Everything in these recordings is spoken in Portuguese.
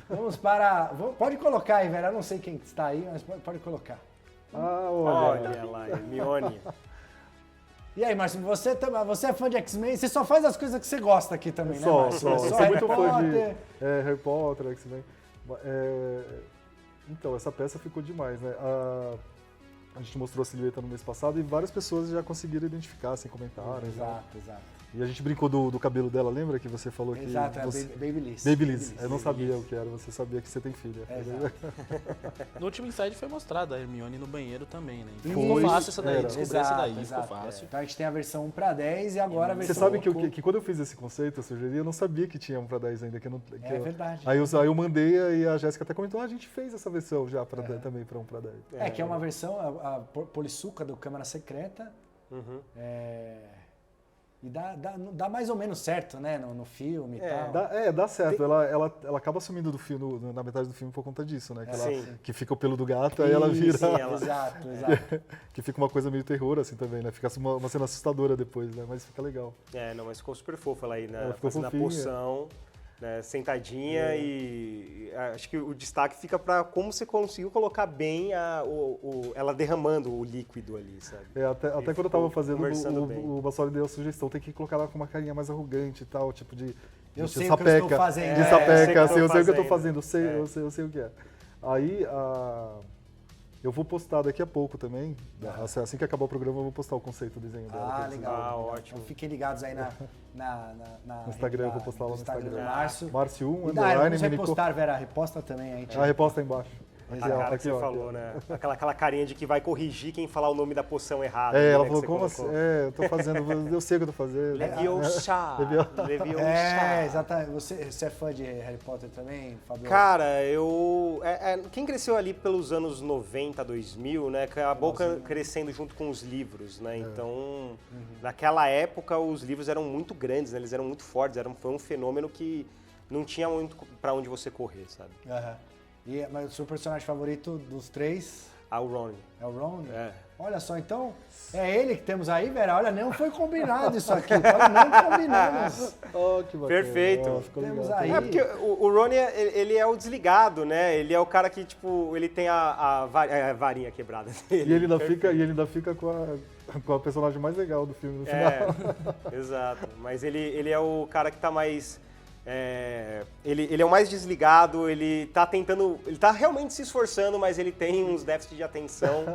Vamos para... Pode colocar aí, velho. Eu não sei quem está aí, mas pode colocar. Olha lá, Hermione. E aí, Márcio, você é fã de X-Men? Você só faz as coisas que você gosta aqui também, né, Márcio? Só. Eu Só sou Harry muito fã de Potter. Harry Potter, X-Men. Então, essa peça ficou demais, né? A gente mostrou a silhueta no mês passado e várias pessoas já conseguiram identificar, sem comentários. Exato. E a gente brincou do cabelo dela, lembra que você falou que... Exato, você... Babyliss. Babyliss. Eu não sabia o que era, você sabia que você tem filha. Exato. No último Inside foi mostrada a Hermione no banheiro também, né? Então Foi, ficou fácil essa daí, era. descobrir essa daí, ficou fácil. Então a gente tem a versão 1 para 10 e agora a versão... Você sabe que quando eu fiz esse conceito, eu sugeri, eu não sabia que tinha 1 para 10 ainda. Verdade. Aí eu mandei e a Jéssica até comentou, a gente fez essa versão já também para 1 para 10. Que é uma versão, a Polissuca do Câmara Secreta. Uhum. E dá mais ou menos certo, né, no filme e tal. Dá certo. Ela acaba sumindo do filme, na metade do filme por conta disso, né? Que fica o pelo do gato, aí ela vira... Sim, exato. Que fica uma coisa meio terror assim também, né? Fica uma cena assustadora depois, né? Mas fica legal. Mas ficou super fofa ela aí, né? Ficou fazendo a poção, né? Sentadinha e acho que o destaque fica pra como você conseguiu colocar bem ela derramando o líquido ali, sabe? Até quando eu tava fazendo, o o Bassoli deu a sugestão, tem que colocar ela com uma carinha mais arrogante e tal, tipo de Eu sei sapeca, o que eu estou fazendo. de sapeca, eu sei o que eu tô fazendo. fazendo, eu sei o que é. Aí, eu vou postar daqui a pouco também, assim que acabar o programa eu vou postar o conceito do desenho dela. Legal. Ótimo. Então fiquem ligados aí no Instagram, eu vou postar lá no Instagram. do Márcio. Márcio 1, Vamos repostar, Vera, reposta também aí. Reposta embaixo. A cara que você falou, né? Aquela carinha de que vai corrigir quem falar o nome da poção errado. Ela né, falou, como assim? Eu tô fazendo, eu sei o que eu tô fazendo. Leviosa. Exatamente. Você é fã de Harry Potter também, Fabio? Cara, quem cresceu ali pelos anos 90, 2000, né? Acabou crescendo junto com os livros, né? Então, naquela época, os livros eram muito grandes, né? Eles eram muito fortes. Foi um fenômeno que não tinha muito pra onde você correr, sabe? Mas o seu personagem favorito dos três? O Ron. É o Ron? É. Olha só, então, é ele que temos aí, Vera? Olha, não foi combinado isso aqui, tá? Não combinamos. Que bacana. Perfeito. Temos aí... porque o Ron, ele é o desligado, né? Ele é o cara que, tipo, ele tem a varinha quebrada dele. E ele ainda fica com a personagem mais legal do filme no final. Exato. Mas ele é o cara que tá mais... Ele é o mais desligado, ele tá realmente se esforçando, mas ele tem uns déficits de atenção.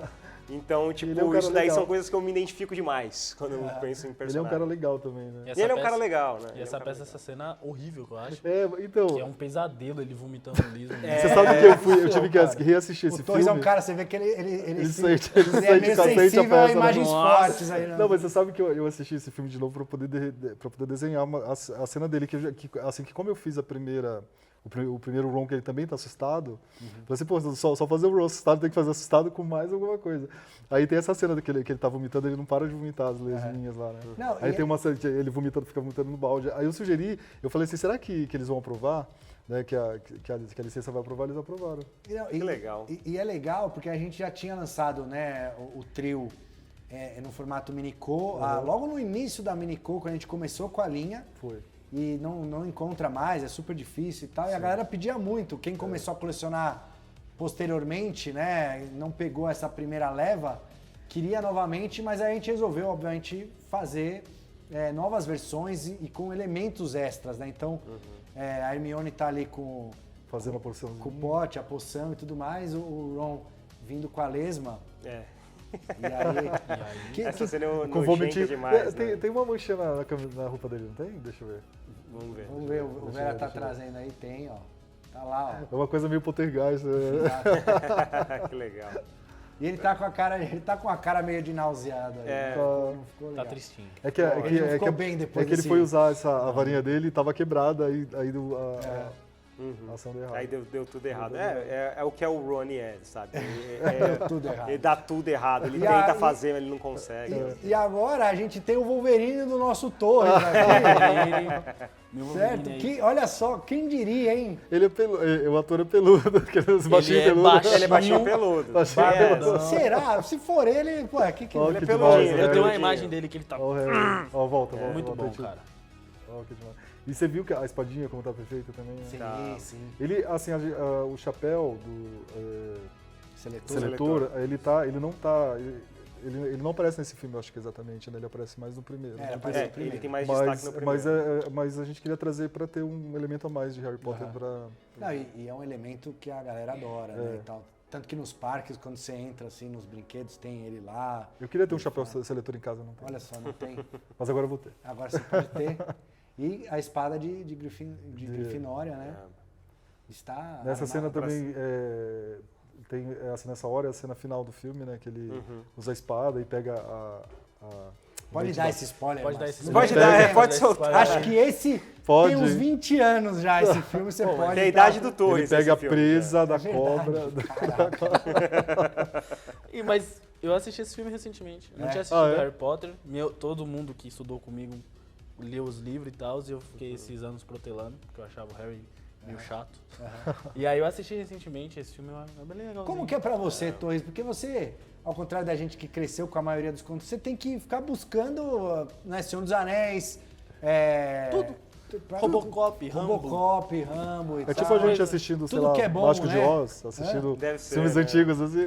Então, tipo, isso daí são coisas que eu me identifico demais quando eu penso em personagem. Ele é um cara legal também, né? Ele é um cara legal, né? E essa cena horrível, que eu acho. Então... Que é um pesadelo, ele vomitando liso. Você sabe que eu tive que reassistir esse filme. O Torres é um cara, você vê que ele sente é meio sensível a imagens fortes aí. Não, mas você sabe que eu assisti esse filme de novo pra poder desenhar a cena dele, que como eu fiz o primeiro Ron, que ele também tá assustado, falei assim, pô, só fazer o Ron assustado, tem que fazer assustado com mais alguma coisa. Aí tem essa cena que ele tá vomitando, ele não para de vomitar as lesminhas lá, né? Não, aí tem uma cena que ele fica vomitando no balde. Aí eu falei assim, será que eles vão aprovar? Né, que a licença vai aprovar, eles aprovaram. Que legal. E é legal porque a gente já tinha lançado, né, o trio no formato Minico, logo no início da Minico, quando a gente começou com a linha. Foi. E não encontra mais, é super difícil e tal. Sim. E a galera pedia muito. Quem começou a colecionar posteriormente, né, não pegou essa primeira leva, queria novamente, mas aí a gente resolveu, obviamente, fazer novas versões e com elementos extras, né? Então, a Hermione tá ali fazendo a poção. Com o pote, a poção e tudo mais, o Ron vindo com a lesma. E aí... Essa cena é com vomitinho demais, né? Tem uma manchinha na roupa dele, não tem? Deixa eu ver. Vamos ver. O Vera tá trazendo aí, tem, ó. Tá lá, ó. É uma coisa meio poltergeist. Que legal. E ele tá com a cara meio de nauseado aí. Não ficou legal. Tá tristinho. Ele ficou bem depois que ele foi usar a varinha dele e tava quebrada, aí a ação deu errado. Aí deu tudo errado. É o que o Ronnie sabe? Deu tudo errado. Ele dá tudo errado. Ele tenta fazer, mas ele não consegue. E agora a gente tem o Wolverine do nosso Torres aqui. Certo? Olha só, quem diria, hein? Ele o ator é peludo, aqueles baixinhos peludos. Ele é baixinho peludo. Será? Se for ele, pô, ele é peludinho. Eu tenho uma imagem dele que ele tá... Volta. Muito bom, cara. Oh, que demais. E você viu que a espadinha como tá perfeita também? Né? Sim, Tá. sim. Ele, assim, o chapéu do Seletor. seletor, ele não aparece nesse filme, eu acho que exatamente, né? Ele aparece mais no primeiro. É, né? aparece no Ele primeiro. tem mais destaque no primeiro. Mas a gente queria trazer para ter um elemento a mais de Harry Potter Aham. para... Não, e é um elemento que a galera adora, né, e tal. Tanto que nos parques, quando você entra assim nos brinquedos, tem ele lá. Eu queria ter um chapéu seletor em casa, não tem. Olha só, não tem. Mas agora eu vou ter. Agora você pode ter. E a espada de Grifinória, né? Está Nessa cena armada. também tem nessa hora é a cena final do filme, né? Que ele usa a espada e pega Pode dar esse spoiler, Pode dar Márcio. esse Não Pode tem dar, problema. pode soltar. Acho que esse Pode. tem uns 20 anos já, esse filme, você pode... É a idade tá- do Torres. ele pega a esse filme, presa da É verdade, cobra. caraca. Mas eu assisti esse filme recentemente. Não É? tinha assistido Ah, é? Harry Potter. Todo mundo que estudou comigo leu os livros e tal, e eu fiquei esses anos protelando, porque eu achava o Harry meio chato. E aí eu assisti recentemente esse filme, é bem legal. Como que é pra você, Torres? Porque você, ao contrário da gente que cresceu com a maioria dos contos, você tem que ficar buscando, né, Senhor dos Anéis, Tudo. Robocop, Rambo. Robocop, Rambo e É tal. tipo a gente assistindo, sei Tudo lá, que é bom, Mágico de né? Oz, assistindo Deve ser, filmes né? antigos, assim.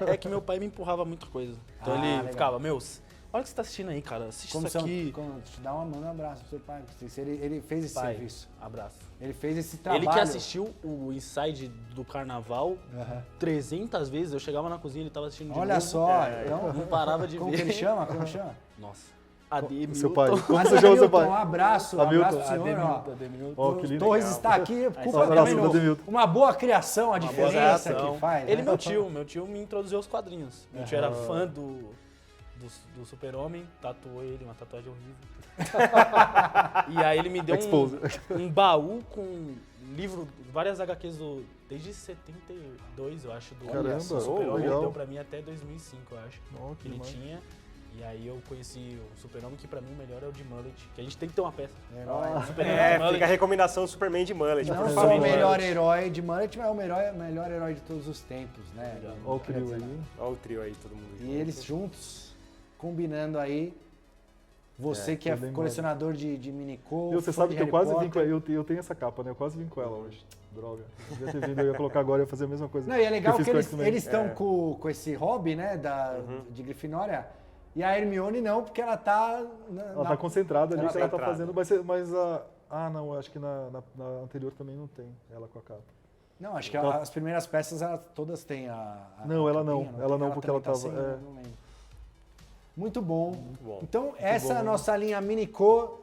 É que meu pai me empurrava muita coisa. Então ele legal. ficava, olha o que você tá assistindo aí, cara. Assiste Como isso aqui. te dá manda um abraço pro seu pai. Porque ele fez esse Pai, serviço. abraço. Ele fez esse trabalho. Ele que assistiu o Inside do Carnaval Aham. 300 vezes. Eu chegava na cozinha, ele tava assistindo de Olha novo. só, então... Não parava de Como ver. que ele chama? Como chama? Nossa. Ademilton. Seu pai. Como Mas, você chama seu Hamilton, pai? um abraço, Hamilton. pro senhor, ó. Ademilton. Ó, que lindo. Torres legal. está aqui, Um culpa abraço dele, pro Ademilton. uma boa criação, a Boa diferença reação. que faz. Ele né? e meu tio me introduziu aos quadrinhos. Meu tio era fã do Super-Homem, tatuou ele, uma tatuagem horrível. E aí ele me deu Expose. um baú com livro, várias HQs desde 72, eu acho, do Caramba, Super-Homem. Ele legal. deu pra mim até 2005, eu acho. Ó, Que que ele demais. tinha. E aí eu conheci o Super-Homem, que pra mim o melhor é o de Mullet. Que a gente tem que ter uma peça. Herói. Super-Homem de Fica a Mullet. recomendação Superman de Mullet. Não por só o favor. melhor herói de Mullet, mas o melhor herói de todos os tempos, né? Legal. Ó o trio aí. Olha o trio aí, todo mundo E junto. eles juntos, combinando aí, você que é tô bem colecionador de Minicô, Você fã sabe de que eu Harry quase vim Potter. com ela, eu tenho essa capa, né? Eu quase vim com ela hoje. Droga. Eu devia ter vindo, eu ia colocar agora e ia fazer a mesma coisa. Não, e é legal eu fiz que com eles X-Men. estão com esse hobby, né, de Grifinória, e a Hermione não, porque ela tá... Ela tá concentrada ali, Ela que ela tá concentrada. fazendo, mas a... Ah, não, acho que na anterior também não tem ela com a capa. Não, acho que as primeiras peças, todas têm a Não, ela não. capinha, Ela tem? não, porque ela também tava- sem? Eu não lembro. Muito bom. Muito bom. Então, essa é a bom. nossa linha Minicô